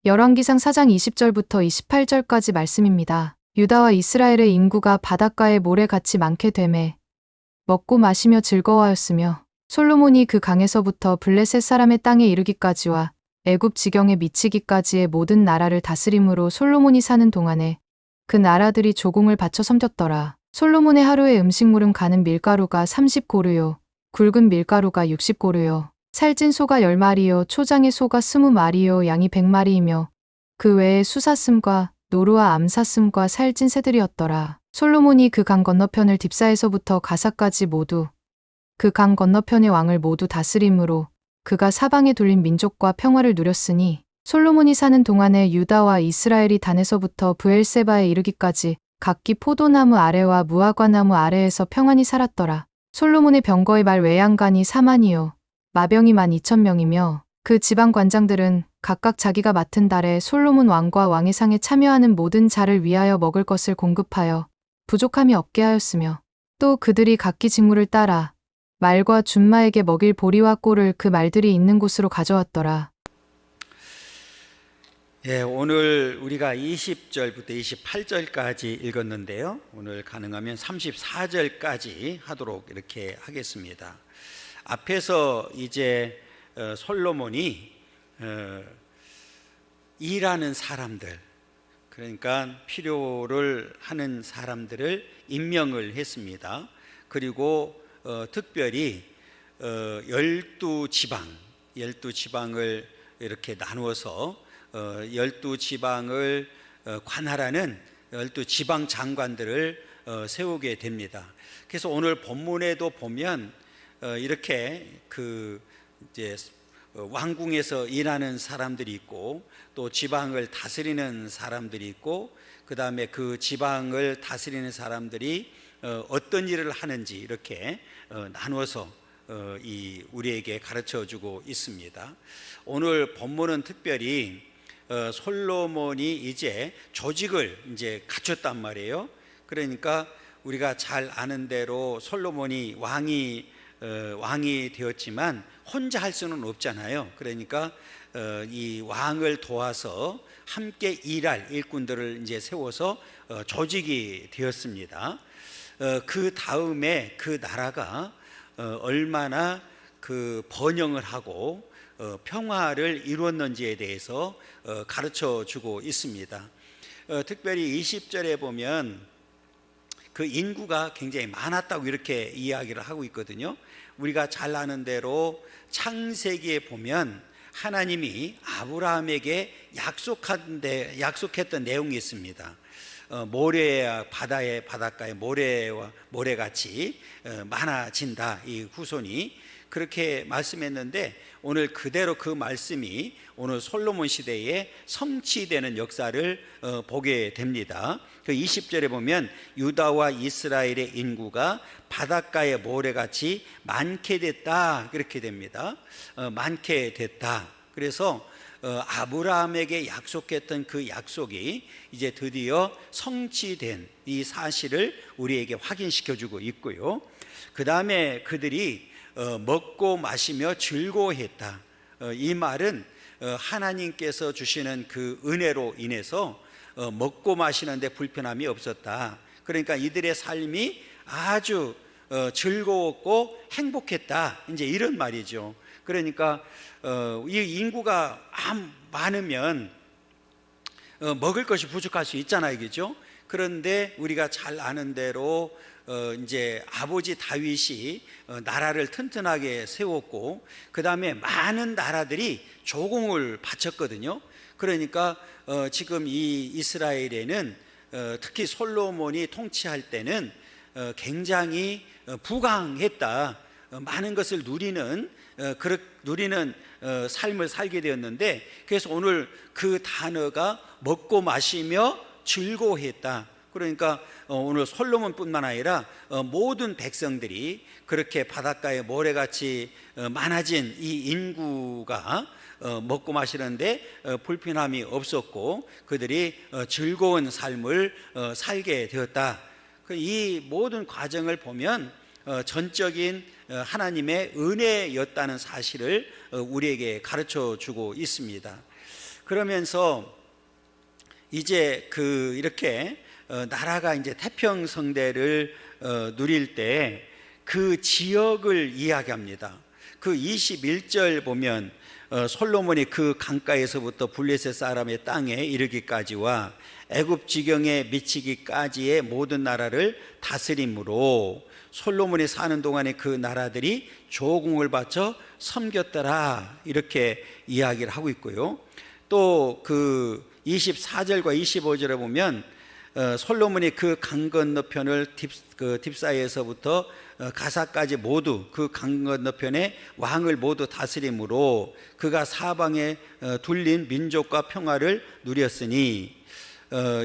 열왕기상 4장 20절부터 28절까지 말씀입니다. 유다와 이스라엘의 인구가 바닷가의 모래같이 많게 되매 먹고 마시며 즐거워하였으며 솔로몬이 그 강에서부터 블레셋 사람의 땅에 이르기까지와 애굽 지경에 미치기까지의 모든 나라를 다스림으로 솔로몬이 사는 동안에 그 나라들이 조공을 바쳐 섬겼더라. 솔로몬의 하루의 음식물은 가는 밀가루가 30고르요 굵은 밀가루가 60고르요 살찐 소가 10마리요 초장의 소가 20마리요 양이 100마리이며 그 외에 수사슴과 노루와 암사슴과 살찐 새들이었더라. 솔로몬이 그 강 건너편을 딥사에서부터 가사까지 모두 그 강 건너편의 왕을 모두 다스림으로 그가 사방에 둘린 민족과 평화를 누렸으니 솔로몬이 사는 동안에 유다와 이스라엘이 단에서부터 브엘세바에 이르기까지 각기 포도나무 아래와 무화과나무 아래에서 평안히 살았더라. 솔로몬의 병거의 말 외양간이 4만이요 마병이 12,000명이며 그 지방 관장들은 각각 자기가 맡은 달에 솔로몬 왕과 왕의 상에 참여하는 모든 자를 위하여 먹을 것을 공급하여 부족함이 없게 하였으며 또 그들이 각기 직무를 따라 말과 준마에게 먹일 보리와 꼴을 그 말들이 있는 곳으로 가져왔더라. 예, 오늘 우리가 20절부터 28절까지 읽었는데요. 오늘 가능하면 34절까지 하도록 이렇게 하겠습니다. 앞에서 이제 솔로몬이 일하는 사람들, 그러니까 필요를 하는 사람들을 임명을 했습니다. 그리고 특별히 12지방을 이렇게 나누어서 12지방을 관할하는 12지방 장관들을 세우게 됩니다. 그래서 오늘 본문에도 보면 이렇게 이제 왕궁에서 일하는 사람들이 있고 또 지방을 다스리는 사람들이 있고 그 다음에 그 지방을 다스리는 사람들이 어떤 일을 하는지 이렇게 나누어서 우리에게 가르쳐주고 있습니다. 오늘 본문은 특별히 솔로몬이 이제 조직을 이제 갖췄단 말이에요. 그러니까 우리가 잘 아는 대로 솔로몬이 왕이 되었지만 혼자 할 수는 없잖아요. 그러니까 이 왕을 도와서 함께 일할 일꾼들을 이제 세워서 조직이 되었습니다. 그 다음에 그 나라가 얼마나 그 번영을 하고 평화를 이루었는지에 대해서 가르쳐 주고 있습니다. 특별히 20절에 보면 그 인구가 굉장히 많았다고 이렇게 이야기를 하고 있거든요. 우리가 잘 아는 대로 창세기에 보면 하나님이 아브라함에게 약속했던 내용이 있습니다. 바닷가에 모래같이 많아진다, 이 후손이 그렇게 말씀했는데 오늘 그대로 그 말씀이 오늘 솔로몬 시대에 성취되는 역사를 보게 됩니다. 그 20절에 보면 유다와 이스라엘의 인구가 바닷가의 모래같이 많게 됐다, 그렇게 됩니다. 많게 됐다. 그래서 아브라함에게 약속했던 그 약속이 이제 드디어 성취된 이 사실을 우리에게 확인시켜주고 있고요. 그 다음에 그들이 먹고 마시며 즐거워했다. 이 말은 하나님께서 주시는 그 은혜로 인해서 먹고 마시는데 불편함이 없었다. 그러니까 이들의 삶이 아주 즐거웠고 행복했다, 이제 이런 말이죠. 그러니까 이 인구가 많으면 먹을 것이 부족할 수 있잖아요, 그죠? 그런데 우리가 잘 아는 대로 이제 아버지 다윗이 나라를 튼튼하게 세웠고 그 다음에 많은 나라들이 조공을 바쳤거든요. 그러니까 지금 이 이스라엘에는 특히 솔로몬이 통치할 때는 굉장히 부강했다. 많은 것을 누리는 삶을 살게 되었는데, 그래서 오늘 그 단어가 먹고 마시며 즐거워했다. 그러니까 오늘 솔로몬뿐만 아니라 모든 백성들이 그렇게 바닷가에 모래같이 많아진 이 인구가 먹고 마시는데 불편함이 없었고 그들이 즐거운 삶을 살게 되었다. 이 모든 과정을 보면 전적인 하나님의 은혜였다는 사실을 우리에게 가르쳐 주고 있습니다. 그러면서 이제 이렇게 나라가 이제 태평성대를 누릴 때 그 지역을 이야기합니다. 그 21절 보면 솔로몬이 그 강가에서부터 블레셋 사람의 땅에 이르기까지와 애굽 지경에 미치기까지의 모든 나라를 다스림으로 솔로몬이 사는 동안에 그 나라들이 조공을 바쳐 섬겼더라, 이렇게 이야기를 하고 있고요. 또 그 24절과 25절에 보면 솔로몬이 그 강 건너편을 딥사에서부터 가사까지 모두 그 강 건너편의 왕을 모두 다스림으로 그가 사방에 둘린 민족과 평화를 누렸으니,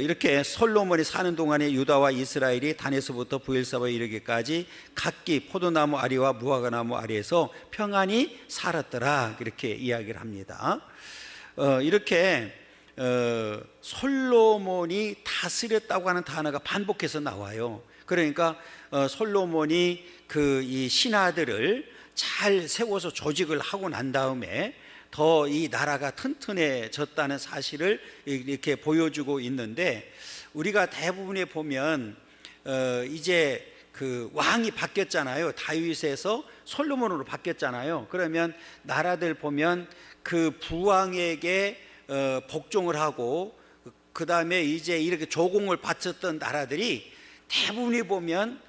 이렇게 솔로몬이 사는 동안에 유다와 이스라엘이 단에서부터 브엘사바에 이르기까지 각기 포도나무 아래와 무화과나무 아래에서 평안히 살았더라, 이렇게 이야기를 합니다. 이렇게 솔로몬이 다스렸다고 하는 단어가 반복해서 나와요. 그러니까 솔로몬이 이 신하들을 잘 세워서 조직을 하고 난 다음에 더 이 나라가 튼튼해졌다는 사실을 이렇게 보여주고 있는데, 우리가 대부분에 보면 이제 그 왕이 바뀌었잖아요. 다윗에서 솔로몬으로 바뀌었잖아요. 그러면 나라들 보면 그 부왕에게 복종을 하고 그 다음에 이제 이렇게 조공을 바쳤던 나라들이 대부분이 보면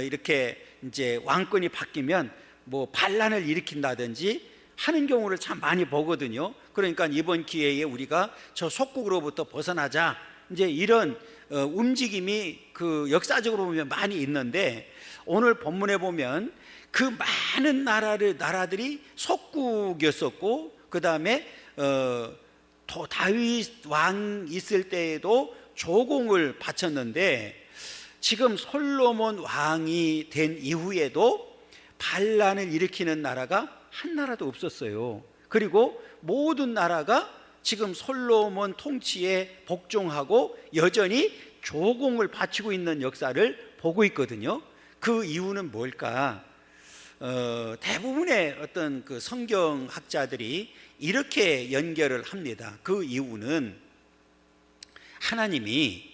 이렇게 이제 왕권이 바뀌면 뭐 반란을 일으킨다든지 하는 경우를 참 많이 보거든요. 그러니까 이번 기회에 우리가 저 속국으로부터 벗어나자, 이제 이런 움직임이 그 역사적으로 보면 많이 있는데, 오늘 본문에 보면 그 많은 나라들이 속국이었었고, 그 다음에 다윗 왕 있을 때에도 조공을 바쳤는데, 지금 솔로몬 왕이 된 이후에도 반란을 일으키는 나라가 한 나라도 없었어요. 그리고 모든 나라가 지금 솔로몬 통치에 복종하고 여전히 조공을 바치고 있는 역사를 보고 있거든요. 그 이유는 뭘까? 대부분의 어떤 그 성경학자들이 이렇게 연결을 합니다. 그 이유는 하나님이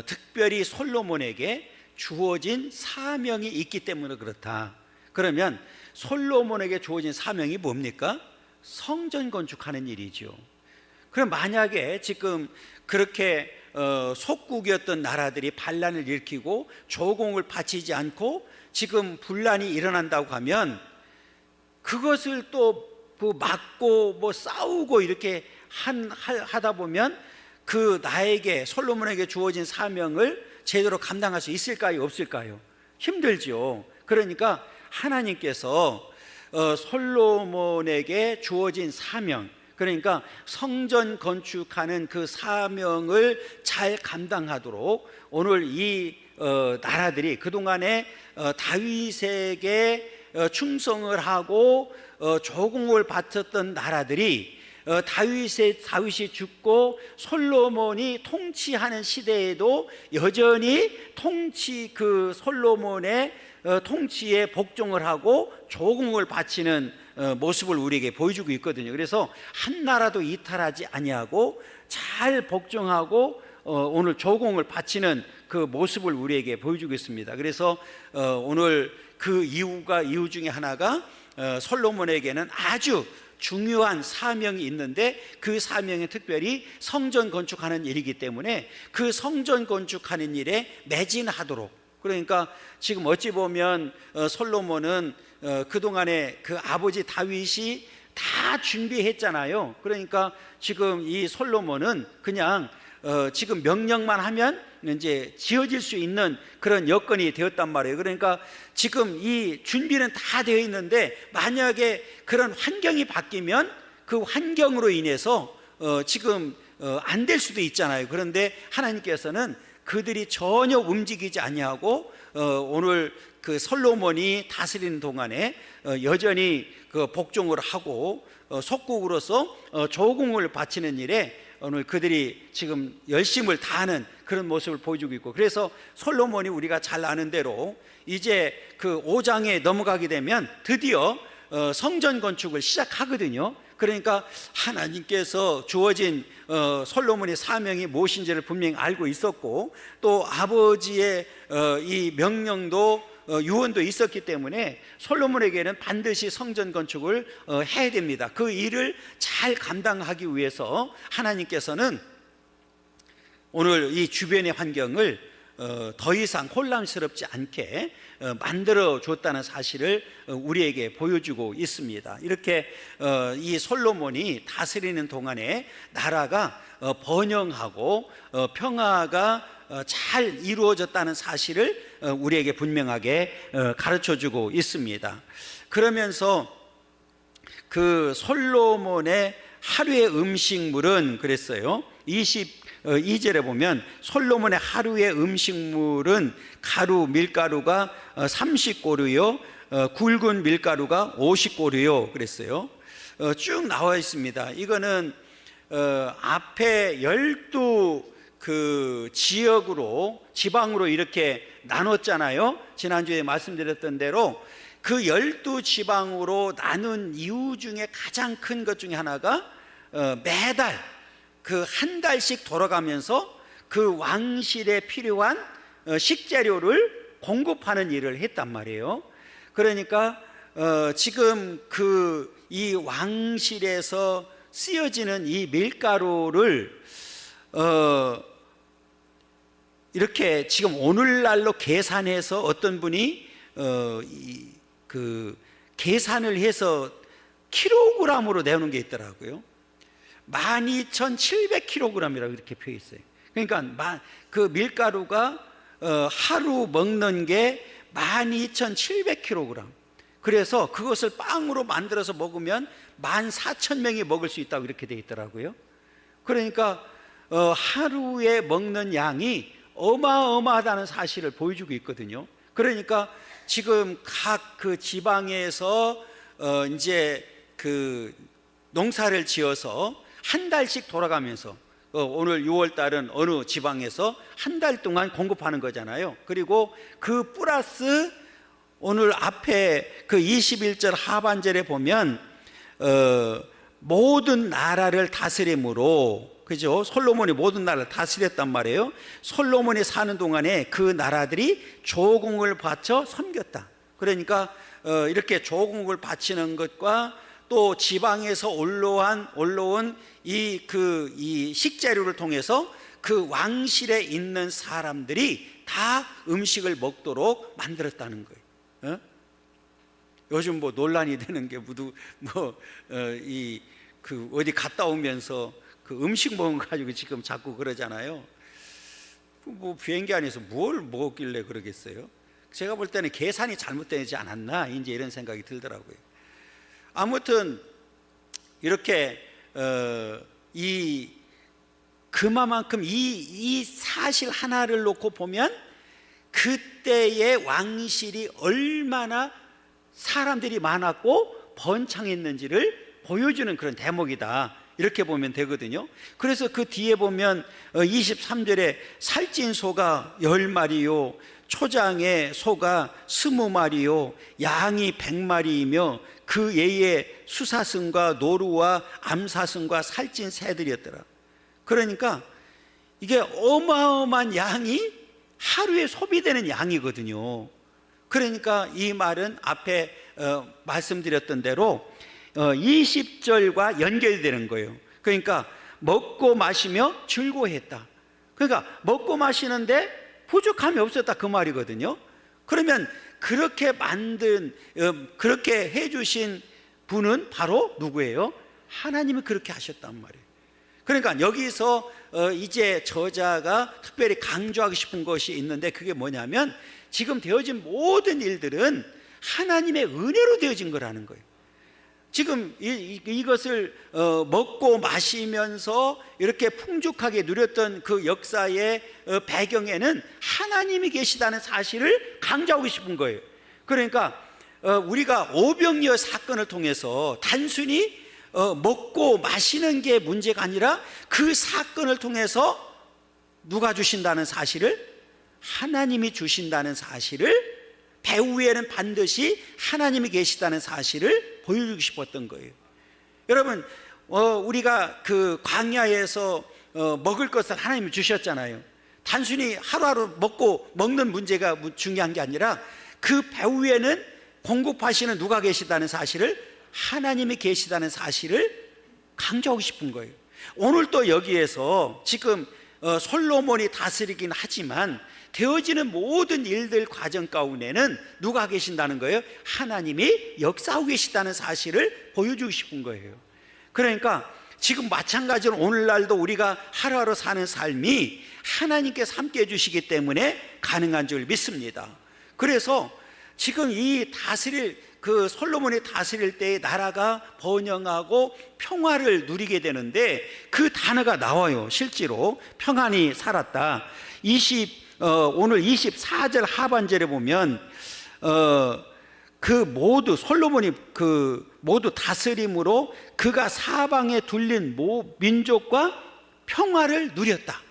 특별히 솔로몬에게 주어진 사명이 있기 때문에 그렇다. 그러면 솔로몬에게 주어진 사명이 뭡니까? 성전 건축하는 일이죠. 그럼 만약에 지금 그렇게 속국이었던 나라들이 반란을 일으키고 조공을 바치지 않고 지금 분란이 일어난다고 하면, 그것을 또 막고 뭐 싸우고 이렇게 하다 보면 그 나에게 솔로몬에게 주어진 사명을 제대로 감당할 수 있을까요, 없을까요? 힘들죠. 그러니까 하나님께서 솔로몬에게 주어진 사명, 그러니까 성전 건축하는 그 사명을 잘 감당하도록 오늘 이 나라들이 그동안에 다윗에게 충성을 하고 조공을 바쳤던 나라들이 다윗이 죽고 솔로몬이 통치하는 시대에도 여전히 그 솔로몬의 통치에 복종을 하고 조공을 바치는 모습을 우리에게 보여주고 있거든요. 그래서 한 나라도 이탈하지 아니하고 잘 복종하고 오늘 조공을 바치는 그 모습을 우리에게 보여주고 있습니다. 그래서 오늘 그 이유 중에 하나가 솔로몬에게는 아주 중요한 사명이 있는데, 그 사명이 특별히 성전 건축하는 일이기 때문에 그 성전 건축하는 일에 매진하도록, 그러니까 지금 어찌 보면 솔로몬은 그동안에 그 아버지 다윗이 다 준비했잖아요. 그러니까 지금 이 솔로몬은 그냥 지금 명령만 하면 이제 지어질 수 있는 그런 여건이 되었단 말이에요. 그러니까 지금 이 준비는 다 되어 있는데, 만약에 그런 환경이 바뀌면 그 환경으로 인해서 지금 안 될 수도 있잖아요. 그런데 하나님께서는 그들이 전혀 움직이지 아니하고 오늘 그 솔로몬이 다스리는 동안에 여전히 그 복종을 하고 속국으로서 조공을 바치는 일에 오늘 그들이 지금 열심을 다하는 그런 모습을 보여주고 있고, 그래서 솔로몬이 우리가 잘 아는 대로 이제 그 5장에 넘어가게 되면 드디어 성전 건축을 시작하거든요. 그러니까 하나님께서 주어진 솔로몬의 사명이 무엇인지를 분명히 알고 있었고, 또 아버지의 이 명령도 유언도 있었기 때문에 솔로몬에게는 반드시 성전 건축을 해야 됩니다. 그 일을 잘 감당하기 위해서 하나님께서는 오늘 이 주변의 환경을 더 이상 혼란스럽지 않게 만들어 줬다는 사실을 우리에게 보여주고 있습니다. 이렇게 이 솔로몬이 다스리는 동안에 나라가 번영하고 평화가 잘 이루어졌다는 사실을 우리에게 분명하게 가르쳐 주고 있습니다. 그러면서 그 솔로몬의 하루의 음식물은 그랬어요. 22절에 보면 솔로몬의 하루의 음식물은 가루 밀가루가 30고루요, 굵은 밀가루가 50고루요 그랬어요. 쭉 나와 있습니다. 이거는 앞에 12그 지방으로 이렇게 나눴잖아요. 지난주에 말씀드렸던 대로 그 12지방으로 나눈 이유 중에 가장 큰 것 중에 하나가 매달 그 한 달씩 돌아가면서 그 왕실에 필요한 식재료를 공급하는 일을 했단 말이에요. 그러니까 지금 그 이 왕실에서 쓰여지는 이 밀가루를 이렇게 지금 오늘날로 계산해서 어떤 분이 그 계산을 해서 킬로그램으로 내놓은 게 있더라고요. 12,700kg이라고 이렇게 표해 있어요. 그러니까 그 밀가루가 하루 먹는 게 12,700kg. 그래서 그것을 빵으로 만들어서 먹으면 14,000명이 먹을 수 있다고 이렇게 되어 있더라고요. 그러니까 하루에 먹는 양이 어마어마하다는 사실을 보여주고 있거든요. 그러니까 지금 각 그 지방에서 이제 그 농사를 지어서 한 달씩 돌아가면서 오늘 6월 달은 어느 지방에서 한 달 동안 공급하는 거잖아요. 그리고 그 플러스 오늘 앞에 그 21절 하반절에 보면 모든 나라를 다스림으로, 그죠? 솔로몬이 모든 나라를 다스렸단 말이에요. 솔로몬이 사는 동안에 그 나라들이 조공을 바쳐 섬겼다. 그러니까 이렇게 조공을 바치는 것과 또 지방에서 올라온 이 식재료를 통해서 그 왕실에 있는 사람들이 다 음식을 먹도록 만들었다는 거예요. 요즘 뭐 논란이 되는 게 어디 갔다 오면서 그 음식 먹어가지고 지금 자꾸 그러잖아요. 뭐 비행기 안에서 뭘 먹길래 그러겠어요? 제가 볼 때는 계산이 잘못되지 않았나 이제 이런 생각이 들더라고요. 아무튼 이렇게 그만큼 이 사실 하나를 놓고 보면 그때의 왕실이 얼마나 사람들이 많았고 번창했는지를 보여주는 그런 대목이다, 이렇게 보면 되거든요. 그래서 그 뒤에 보면 23절에 살찐 소가 10마리요, 초장의 소가 20마리요, 양이 100마리이며 그 외에 수사승과 노루와 암사승과 살찐 새들이었더라. 그러니까 이게 어마어마한 양이 하루에 소비되는 양이거든요. 그러니까 이 말은 앞에 말씀드렸던 대로 20절과 연결되는 거예요. 그러니까 먹고 마시며 즐거워했다. 그러니까 먹고 마시는데 부족함이 없었다, 그 말이거든요. 그러면 그렇게 그렇게 해주신 분은 바로 누구예요? 하나님이 그렇게 하셨단 말이에요. 그러니까 여기서 이제 저자가 특별히 강조하고 싶은 것이 있는데, 그게 뭐냐면 지금 되어진 모든 일들은 하나님의 은혜로 되어진 거라는 거예요. 지금 이것을 먹고 마시면서 이렇게 풍족하게 누렸던 그 역사의 배경에는 하나님이 계시다는 사실을 강조하고 싶은 거예요. 그러니까 우리가 오병이어 사건을 통해서 단순히 먹고 마시는 게 문제가 아니라 그 사건을 통해서 누가 주신다는 사실을, 하나님이 주신다는 사실을, 배후에는 반드시 하나님이 계시다는 사실을 보여주고 싶었던 거예요. 여러분, 우리가 그 광야에서 먹을 것을 하나님이 주셨잖아요. 단순히 하루하루 먹는 문제가 중요한 게 아니라 그 배 위에는 공급하시는 누가 계시다는 사실을, 하나님이 계시다는 사실을 강조하고 싶은 거예요. 오늘 또 여기에서 지금 솔로몬이 다스리긴 하지만 되어지는 모든 일들 과정 가운데는 누가 계신다는 거예요? 하나님이 역사하고 계시다는 사실을 보여주고 싶은 거예요. 그러니까 지금 마찬가지로 오늘날도 우리가 하루하루 사는 삶이 하나님께서 함께 해주시기 때문에 가능한 줄 믿습니다. 그래서 지금 그 솔로몬이 다스릴 때의 나라가 번영하고 평화를 누리게 되는데 그 단어가 나와요. 실제로 평안히 살았다. 오늘 24절 하반절에 보면 솔로몬이 모두 다스림으로 그가 사방에 둘린 민족과 평화를 누렸다.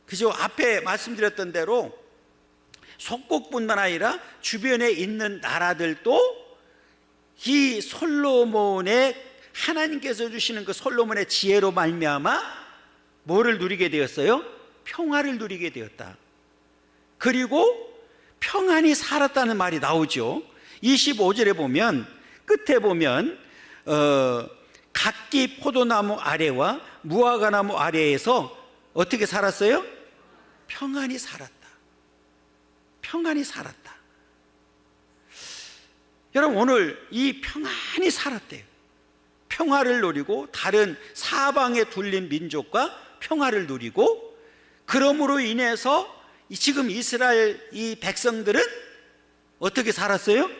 그죠? 앞에 말씀드렸던 대로 속국뿐만 아니라 주변에 있는 나라들도 이 솔로몬의, 하나님께서 주시는 그 솔로몬의 지혜로 말미암아 뭐를 누리게 되었어요? 평화를 누리게 되었다. 그리고 평안히 살았다는 말이 나오죠. 25절에 보면, 끝에 보면 각기 포도나무 아래와 무화과나무 아래에서 어떻게 살았어요? 평안히 살았다. 평안히 살았다. 여러분, 오늘 이 평안히 살았대요. 평화를 누리고 다른 사방에 둘린 민족과 평화를 누리고, 그러므로 인해서 지금 이스라엘 이 백성들은 어떻게 살았어요?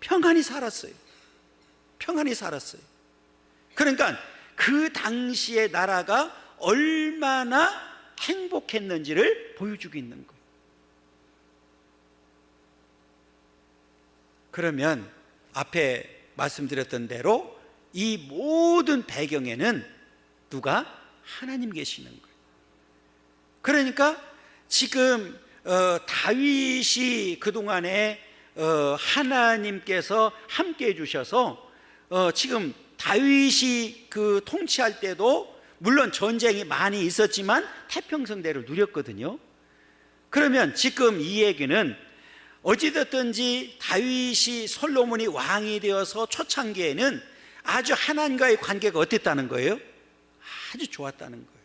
평안히 살았어요. 평안히 살았어요. 그러니까 그 당시의 나라가 얼마나 행복했는지를 보여주고 있는 거예요. 그러면 앞에 말씀드렸던 대로 이 모든 배경에는 누가? 하나님 계시는 거예요. 그러니까 지금 다윗이 그동안에 하나님께서 함께 해주셔서 지금 다윗이 그 통치할 때도 물론 전쟁이 많이 있었지만 태평성대를 누렸거든요. 그러면 지금 이 얘기는 어찌됐든지 다윗이, 솔로몬이 왕이 되어서 초창기에는 아주 하나님과의 관계가 어땠다는 거예요? 아주 좋았다는 거예요.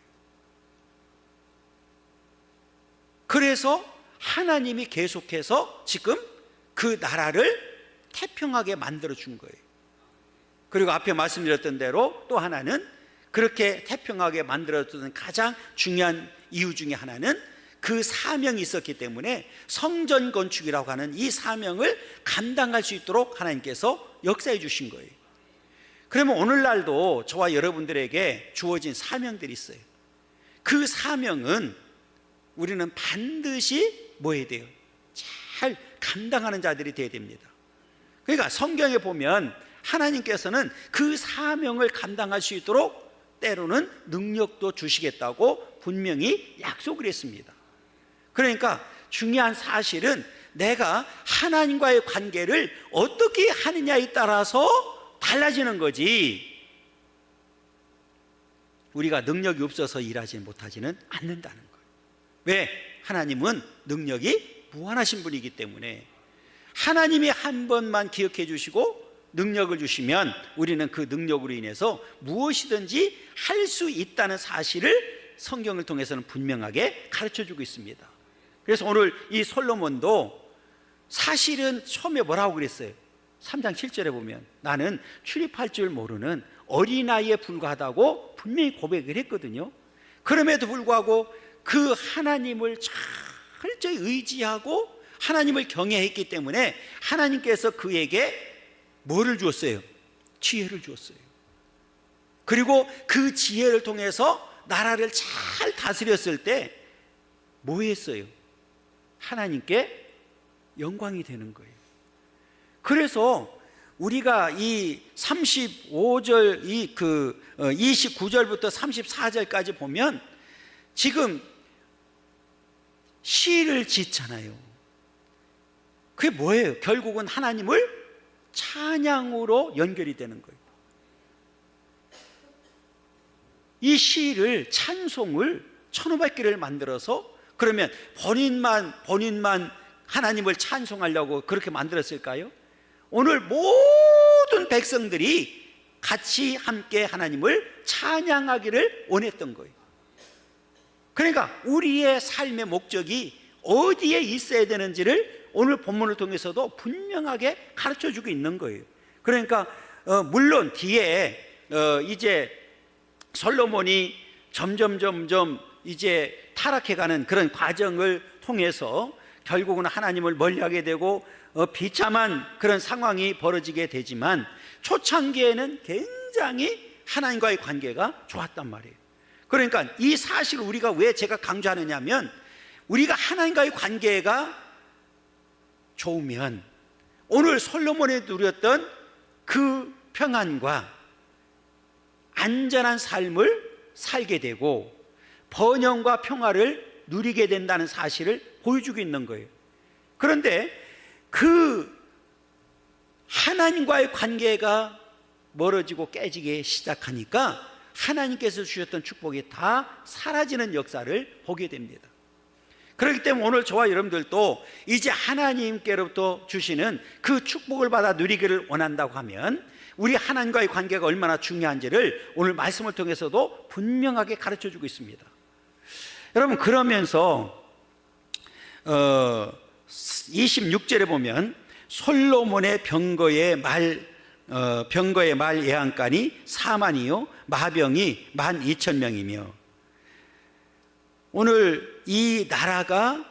그래서 하나님이 계속해서 지금 그 나라를 태평하게 만들어준 거예요. 그리고 앞에 말씀드렸던 대로 또 하나는, 그렇게 태평하게 만들어준 가장 중요한 이유 중에 하나는 그 사명이 있었기 때문에 성전 건축이라고 하는 이 사명을 감당할 수 있도록 하나님께서 역사해 주신 거예요. 그러면 오늘날도 저와 여러분들에게 주어진 사명들이 있어요. 그 사명은 우리는 반드시 뭐 해야 돼요? 잘 감당하는 자들이 되어야 됩니다. 그러니까 성경에 보면 하나님께서는 그 사명을 감당할 수 있도록 때로는 능력도 주시겠다고 분명히 약속을 했습니다. 그러니까 중요한 사실은 내가 하나님과의 관계를 어떻게 하느냐에 따라서 달라지는 거지, 우리가 능력이 없어서 일하지 못하지는 않는다는 거예요. 왜? 하나님은 능력이 무한하신 분이기 때문에 하나님이 한 번만 기억해 주시고 능력을 주시면 우리는 그 능력으로 인해서 무엇이든지 할 수 있다는 사실을 성경을 통해서는 분명하게 가르쳐주고 있습니다. 그래서 오늘 이 솔로몬도 사실은 처음에 뭐라고 그랬어요? 3장 7절에 보면 나는 출입할 줄 모르는 어린아이에 불과하다고 분명히 고백을 했거든요. 그럼에도 불구하고 그 하나님을 철저히 의지하고 하나님을 경외했기 때문에 하나님께서 그에게 뭐를 주었어요? 지혜를 주었어요. 그리고 그 지혜를 통해서 나라를 잘 다스렸을 때 뭐 했어요? 하나님께 영광이 되는 거예요. 그래서 우리가 이 35절, 29절부터 34절까지 보면 지금 시를 짓잖아요. 그게 뭐예요? 결국은 하나님을 찬양으로 연결이 되는 거예요. 이 시를 찬송을 1500개를 만들어서 그러면 본인만 하나님을 찬송하려고 그렇게 만들었을까요? 오늘 모든 백성들이 같이 함께 하나님을 찬양하기를 원했던 거예요. 그러니까 우리의 삶의 목적이 어디에 있어야 되는지를 오늘 본문을 통해서도 분명하게 가르쳐주고 있는 거예요. 그러니까 물론 뒤에 이제 솔로몬이 점점 이제 타락해가는 그런 과정을 통해서 결국은 하나님을 멀리하게 되고 비참한 그런 상황이 벌어지게 되지만 초창기에는 굉장히 하나님과의 관계가 좋았단 말이에요. 그러니까 이 사실을 우리가 왜 제가 강조하느냐면, 우리가 하나님과의 관계가 좋으면 오늘 솔로몬이 누렸던 그 평안과 안전한 삶을 살게 되고 번영과 평화를 누리게 된다는 사실을 보여주고 있는 거예요. 그런데 그 하나님과의 관계가 멀어지고 깨지기 시작하니까 하나님께서 주셨던 축복이 다 사라지는 역사를 보게 됩니다. 그렇기 때문에 오늘 저와 여러분들도 이제 하나님께로부터 주시는 그 축복을 받아 누리기를 원한다고 하면 우리 하나님과의 관계가 얼마나 중요한지를 오늘 말씀을 통해서도 분명하게 가르쳐주고 있습니다. 여러분, 그러면서 26절에 보면 솔로몬의 병거의 말 예언관이 4만이요 마병이 12,000명이며, 오늘 이 나라가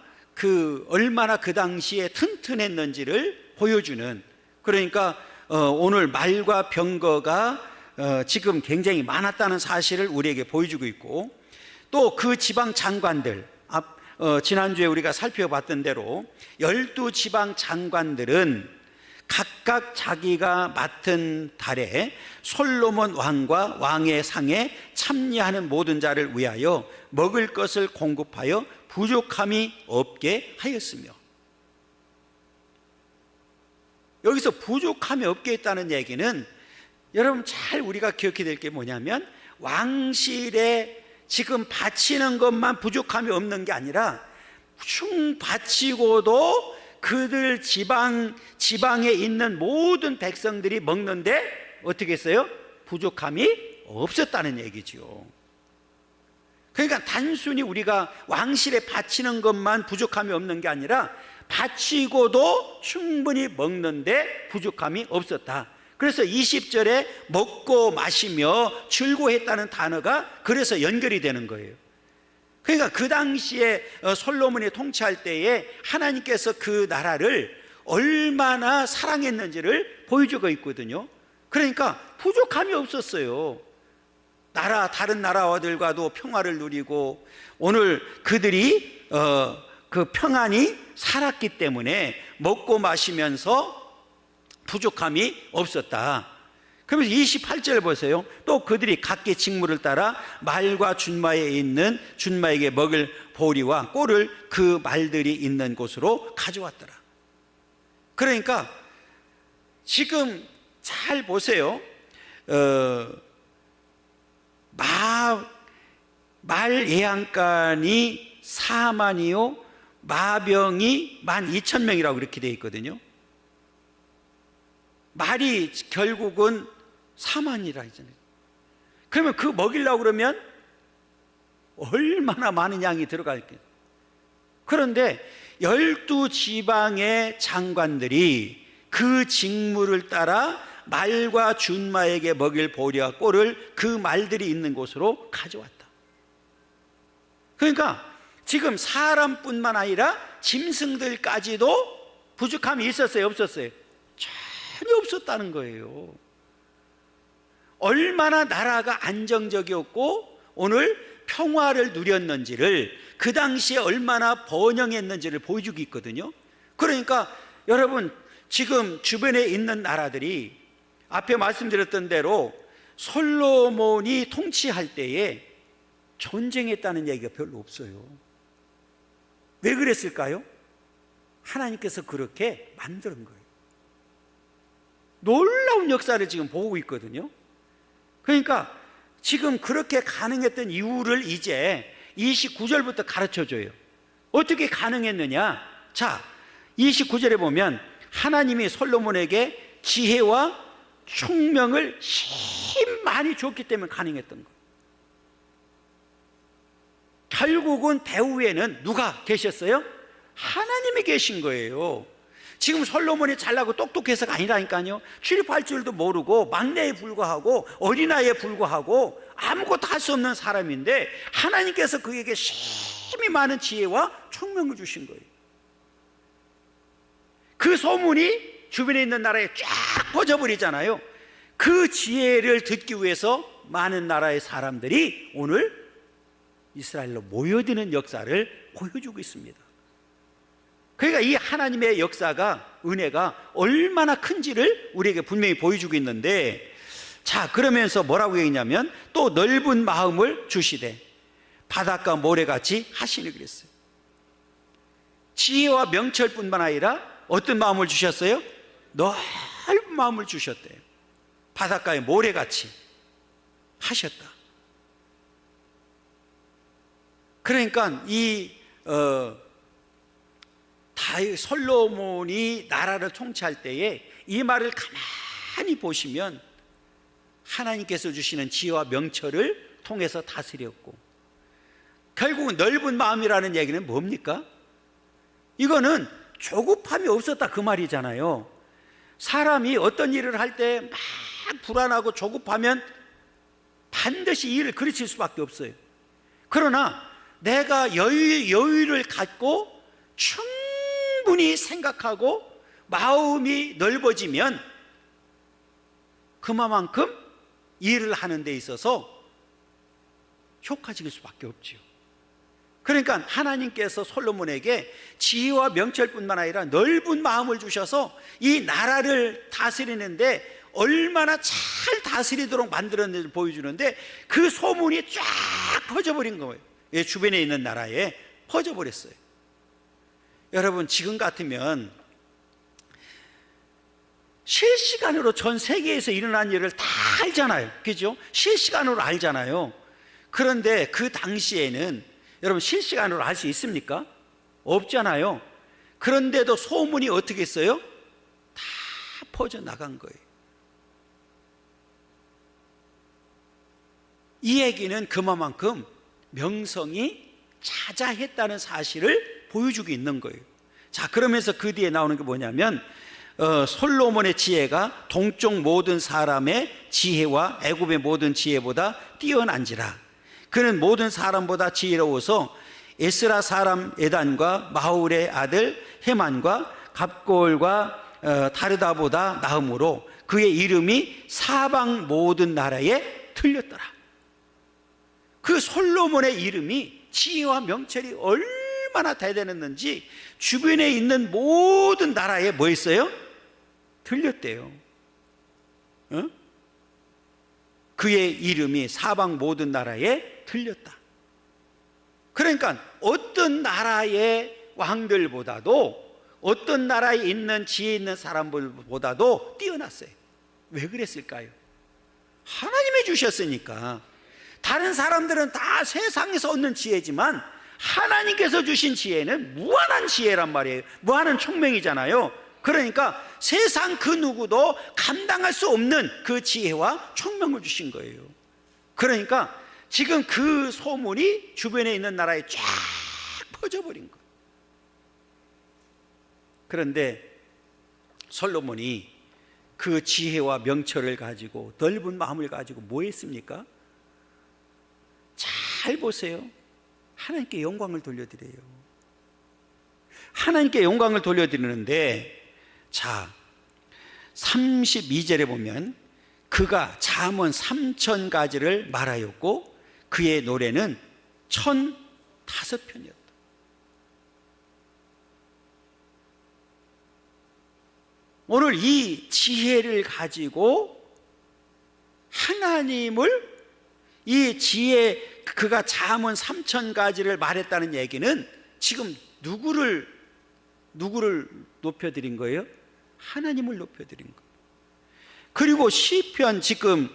얼마나 그 당시에 튼튼했는지를 보여주는, 그러니까 오늘 말과 병거가 지금 굉장히 많았다는 사실을 우리에게 보여주고 있고, 또 그 지방 장관들, 지난주에 우리가 살펴봤던 대로 12지방 장관들은 각각 자기가 맡은 달에 솔로몬 왕과 왕의 상에 참여하는 모든 자를 위하여 먹을 것을 공급하여 부족함이 없게 하였으며, 여기서 부족함이 없게 했다는 얘기는 여러분 잘 우리가 기억해야 될 게 뭐냐면, 왕실에 지금 바치는 것만 부족함이 없는 게 아니라 바치고도 그들 지방에 있는 모든 백성들이 먹는데 어떻게 했어요? 부족함이 없었다는 얘기죠. 그러니까 단순히 우리가 왕실에 바치는 것만 부족함이 없는 게 아니라 바치고도 충분히 먹는데 부족함이 없었다. 그래서 20절에 먹고 마시며 즐거워했다는 단어가 그래서 연결이 되는 거예요. 그러니까 그 당시에 솔로몬이 통치할 때에 하나님께서 그 나라를 얼마나 사랑했는지를 보여주고 있거든요. 그러니까 부족함이 없었어요. 다른 나라들과도 평화를 누리고, 오늘 그들이 그 평안이 살았기 때문에 먹고 마시면서 부족함이 없었다. 그러면서 28절 보세요. 또 그들이 각기 직무를 따라 말과 준마에 있는 준마에게 먹을 보리와 꼴을 그 말들이 있는 곳으로 가져왔더라. 그러니까 지금 잘 보세요. 말 예언관이 4만이요 마병이 12,000명이라고 그렇게 되어 있거든요. 말이 결국은 4만이라 했잖아요. 그러면 그 먹이려고 그러면 얼마나 많은 양이 들어갈게요. 그런데 12지방의 장관들이 그 직무를 따라 말과 준마에게 먹일 보리와 꼴을 그 말들이 있는 곳으로 가져왔다. 그러니까 지금 사람뿐만 아니라 짐승들까지도 부족함이 있었어요, 없었어요? 전혀 없었다는 거예요. 얼마나 나라가 안정적이었고 오늘 평화를 누렸는지를, 그 당시에 얼마나 번영했는지를 보여주고 있거든요. 그러니까 여러분, 지금 주변에 있는 나라들이 앞에 말씀드렸던 대로 솔로몬이 통치할 때에 전쟁했다는 얘기가 별로 없어요. 왜 그랬을까요? 하나님께서 그렇게 만드는 거예요. 놀라운 역사를 지금 보고 있거든요. 그러니까 지금 그렇게 가능했던 이유를 이제 29절부터 가르쳐줘요. 어떻게 가능했느냐? 자, 29절에 보면 하나님이 솔로몬에게 지혜와 총명을 힘 많이 줬기 때문에 가능했던 거예요. 결국은 배후에는 누가 계셨어요? 하나님이 계신 거예요. 지금 솔로몬이 잘나고 똑똑해서가 아니라니까요. 출입할 줄도 모르고 막내에 불과하고 어린아이에 불과하고 아무것도 할 수 없는 사람인데 하나님께서 그에게 힘이 많은 지혜와 총명을 주신 거예요. 그 소문이 주변에 있는 나라에 쫙 퍼져버리잖아요. 그 지혜를 듣기 위해서 많은 나라의 사람들이 오늘 이스라엘로 모여드는 역사를 보여주고 있습니다. 그러니까 이 하나님의 역사가, 은혜가 얼마나 큰지를 우리에게 분명히 보여주고 있는데, 자, 그러면서 뭐라고 얘기냐면 또 넓은 마음을 주시되 바닷가 모래같이 하시니 그랬어요. 지혜와 명철뿐만 아니라 어떤 마음을 주셨어요? 넓은 마음을 주셨대요. 바닷가에 모래같이 하셨다. 그러니까 이 솔로몬이 나라를 통치할 때에 이 말을 가만히 보시면 하나님께서 주시는 지혜와 명철을 통해서 다스렸고, 결국은 넓은 마음이라는 얘기는 뭡니까? 이거는 조급함이 없었다 그 말이잖아요. 사람이 어떤 일을 할 때 막 불안하고 조급하면 반드시 일을 그르칠 수밖에 없어요. 그러나 내가 여유를 갖고 충분히 생각하고 마음이 넓어지면 그만큼 일을 하는 데 있어서 효과적일 수밖에 없지요. 그러니까 하나님께서 솔로몬에게 지혜와 명철뿐만 아니라 넓은 마음을 주셔서 이 나라를 다스리는데 얼마나 잘 다스리도록 만들었는지 보여주는데, 그 소문이 쫙 퍼져버린 거예요. 주변에 있는 나라에 퍼져버렸어요. 여러분, 지금 같으면 실시간으로 전 세계에서 일어난 일을 다 알잖아요. 그죠? 실시간으로 알잖아요. 그런데 그 당시에는 여러분 실시간으로 알 수 있습니까? 없잖아요. 그런데도 소문이 어떻게 했어요? 다 퍼져나간 거예요. 이 얘기는 그만큼 명성이 자자했다는 사실을 보여주고 있는 거예요. 자, 그러면서 그 뒤에 나오는 게 뭐냐면 솔로몬의 지혜가 동쪽 모든 사람의 지혜와 애굽의 모든 지혜보다 뛰어난지라. 그는 모든 사람보다 지혜로워서 에스라 사람 에단과 마울의 아들 헤만과 갑골과 다르다보다 나음으로 그의 이름이 사방 모든 나라에 들렸더라. 그 솔로몬의 이름이 지혜와 명철이 얼마나 대단했는지 주변에 있는 모든 나라에 뭐 있어요? 들렸대요. 어? 그의 이름이 사방 모든 나라에 들렸다. 그러니까 어떤 나라의 왕들보다도, 어떤 나라에 있는 지혜 있는 사람들보다도 뛰어났어요. 왜 그랬을까요? 하나님이 주셨으니까. 다른 사람들은 다 세상에서 얻는 지혜지만 하나님께서 주신 지혜는 무한한 지혜란 말이에요. 무한한 총명이잖아요. 그러니까 세상 그 누구도 감당할 수 없는 그 지혜와 총명을 주신 거예요. 그러니까 지금 그 소문이 주변에 있는 나라에 쫙 퍼져버린 거예요. 그런데 솔로몬이 그 지혜와 명철을 가지고, 넓은 마음을 가지고 뭐 했습니까? 잘 보세요. 하나님께 영광을 돌려드려요. 하나님께 영광을 돌려드리는데, 자, 32절에 보면 그가 잠언 3000가지를 말하였고 그의 노래는 1005편이었다. 오늘 이 지혜를 가지고 하나님을, 이 지혜, 그가 잠언 3000가지를 말했다는 얘기는 지금 누구를 높여드린 거예요? 하나님을 높여드린 거예요. 그리고 시편 지금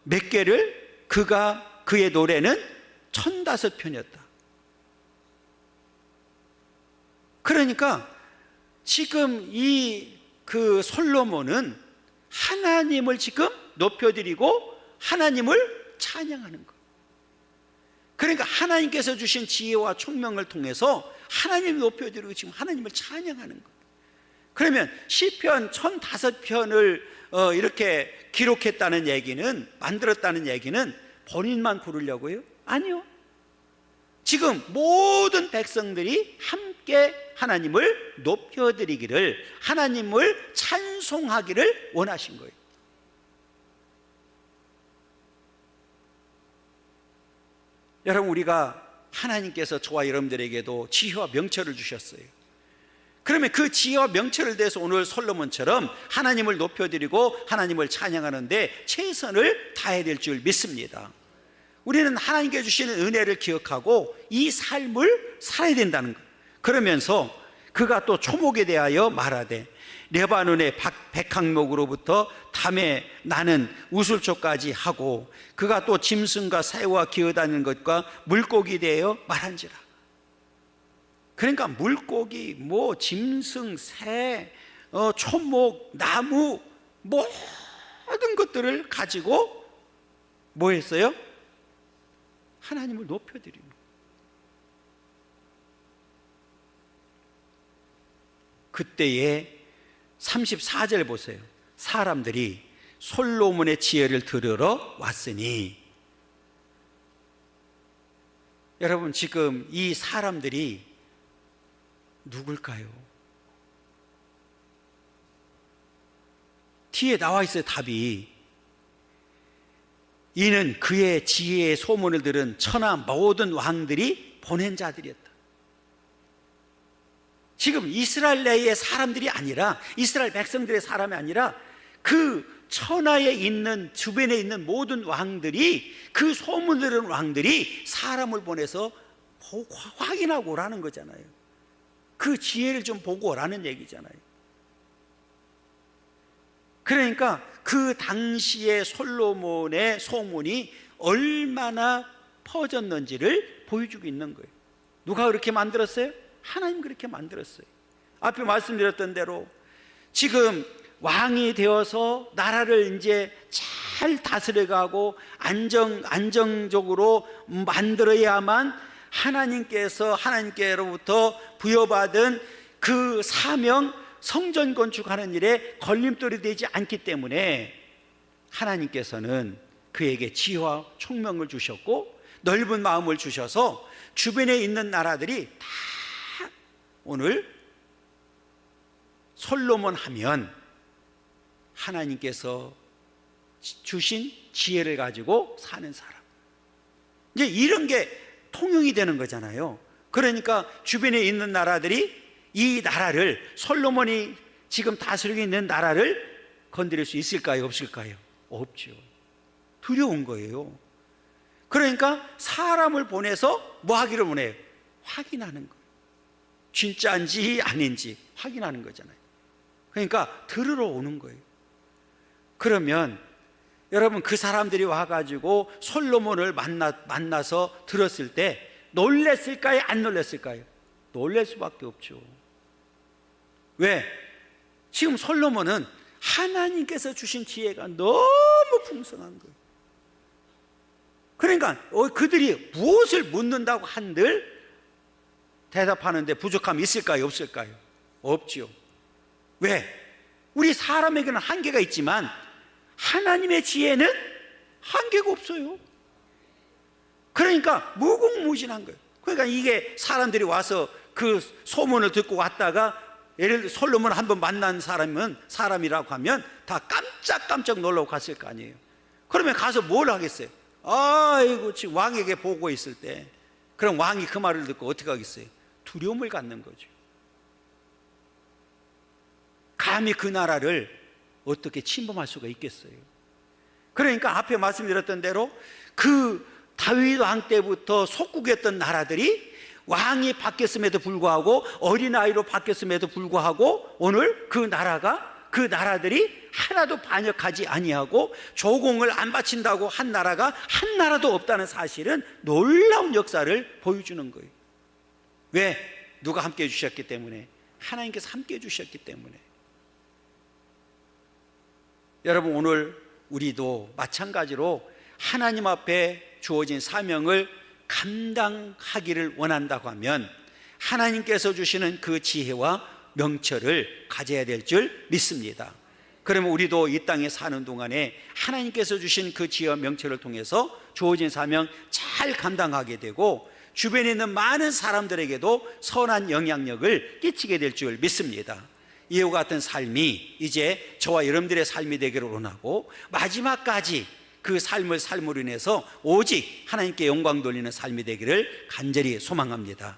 몇 개를 그의 노래는 1005편이었다. 그러니까 지금 그 솔로몬은 하나님을 지금 높여드리고 하나님을 찬양하는 것. 그러니까 하나님께서 주신 지혜와 총명을 통해서 하나님을 높여드리고 지금 하나님을 찬양하는 것. 그러면 시편 1005편을 이렇게 기록했다는 얘기는, 만들었다는 얘기는 본인만 부르려고요? 아니요. 지금 모든 백성들이 함께 하나님을 높여드리기를, 하나님을 찬송하기를 원하신 거예요. 여러분, 우리가 하나님께서 저와 여러분들에게도 지혜와 명철을 주셨어요. 그러면 그 지혜와 명철을 대해서 오늘 솔로몬처럼 하나님을 높여드리고 하나님을 찬양하는데 최선을 다해야 될 줄 믿습니다. 우리는 하나님께 주시는 은혜를 기억하고 이 삶을 살아야 된다는 것. 그러면서 그가 또 초목에 대하여 말하되 레바논의 백항목으로부터 담에 나는 우슬초까지 하고, 그가 또 짐승과 새와 기어다니는 것과 물고기에 대하여 말한지라. 그러니까 물고기, 짐승, 새, 초목, 나무, 모든 것들을 가지고 뭐 했어요? 하나님을 높여드리는 거예요. 그때에 34절 보세요. 사람들이 솔로몬의 지혜를 들으러 왔으니. 여러분, 지금 이 사람들이 누굴까요? 뒤에 나와 있어요, 답이. 이는 그의 지혜의 소문을 들은 천하 모든 왕들이 보낸 자들이었다. 지금 이스라엘 내의 사람들이 아니라, 이스라엘 백성들의 사람이 아니라 그 천하에 있는, 주변에 있는 모든 왕들이, 그 소문을 들은 왕들이 사람을 보내서 확인하고 오라는 거잖아요. 그 지혜를 좀 보고 오라는 얘기잖아요. 그러니까 그 당시에 솔로몬의 소문이 얼마나 퍼졌는지를 보여주고 있는 거예요. 누가 그렇게 만들었어요? 하나님 그렇게 만들었어요. 앞에 말씀드렸던 대로 지금 왕이 되어서 나라를 이제 잘 다스려가고 안정적으로 만들어야만 하나님께로부터 부여받은 그 사명, 성전 건축하는 일에 걸림돌이 되지 않기 때문에 하나님께서는 그에게 지혜와 총명을 주셨고 넓은 마음을 주셔서 주변에 있는 나라들이 다 오늘 솔로몬 하면 하나님께서 주신 지혜를 가지고 사는 사람, 이제 이런 게 통용이 되는 거잖아요. 그러니까 주변에 있는 나라들이 이 나라를, 솔로몬이 지금 다스리고 있는 나라를 건드릴 수 있을까요? 없을까요? 없죠. 두려운 거예요. 그러니까 사람을 보내서 뭐 하기를 원해요? 확인하는 거예요. 진짜인지 아닌지 확인하는 거잖아요. 그러니까 들으러 오는 거예요. 그러면 여러분, 그 사람들이 와가지고 솔로몬을 만나서 들었을 때 놀랬을까요? 안 놀랬을까요? 놀랄 수밖에 없죠. 왜? 지금 솔로몬은 하나님께서 주신 지혜가 너무 풍성한 거예요. 그러니까 그들이 무엇을 묻는다고 한들 대답하는데 부족함이 있을까요? 없을까요? 없죠. 왜? 우리 사람에게는 한계가 있지만 하나님의 지혜는 한계가 없어요. 그러니까 무궁무진한 거예요. 그러니까 이게 사람들이 와서 그 소문을 듣고 왔다가, 예를 들어 솔로몬을 한번 만난 사람이라고 하면 다 깜짝 놀라고 갔을 거 아니에요. 그러면 가서 뭘 하겠어요? 아이고, 지금 왕에게 보고 있을 때, 그럼 왕이 그 말을 듣고 어떻게 하겠어요? 두려움을 갖는 거죠. 감히 그 나라를 어떻게 침범할 수가 있겠어요? 그러니까 앞에 말씀드렸던 대로 그 다윗 왕 때부터 속국했던 나라들이 왕이 바뀌었음에도 불구하고, 어린아이로 바뀌었음에도 불구하고 오늘 그 나라들이 하나도 반역하지 아니하고 조공을 안 바친다고 한 나라가 한 나라도 없다는 사실은 놀라운 역사를 보여주는 거예요. 왜? 누가 함께 해주셨기 때문에, 하나님께서 함께 해주셨기 때문에. 여러분, 오늘 우리도 마찬가지로 하나님 앞에 주어진 사명을 감당하기를 원한다고 하면 하나님께서 주시는 그 지혜와 명철을 가져야 될 줄 믿습니다. 그러면 우리도 이 땅에 사는 동안에 하나님께서 주신 그 지혜와 명철을 통해서 주어진 사명 잘 감당하게 되고 주변에 있는 많은 사람들에게도 선한 영향력을 끼치게 될 줄 믿습니다. 이와 같은 삶이 이제 저와 여러분들의 삶이 되기를 원하고 마지막까지 그 삶을 삶으로 인해서 오직 하나님께 영광 돌리는 삶이 되기를 간절히 소망합니다.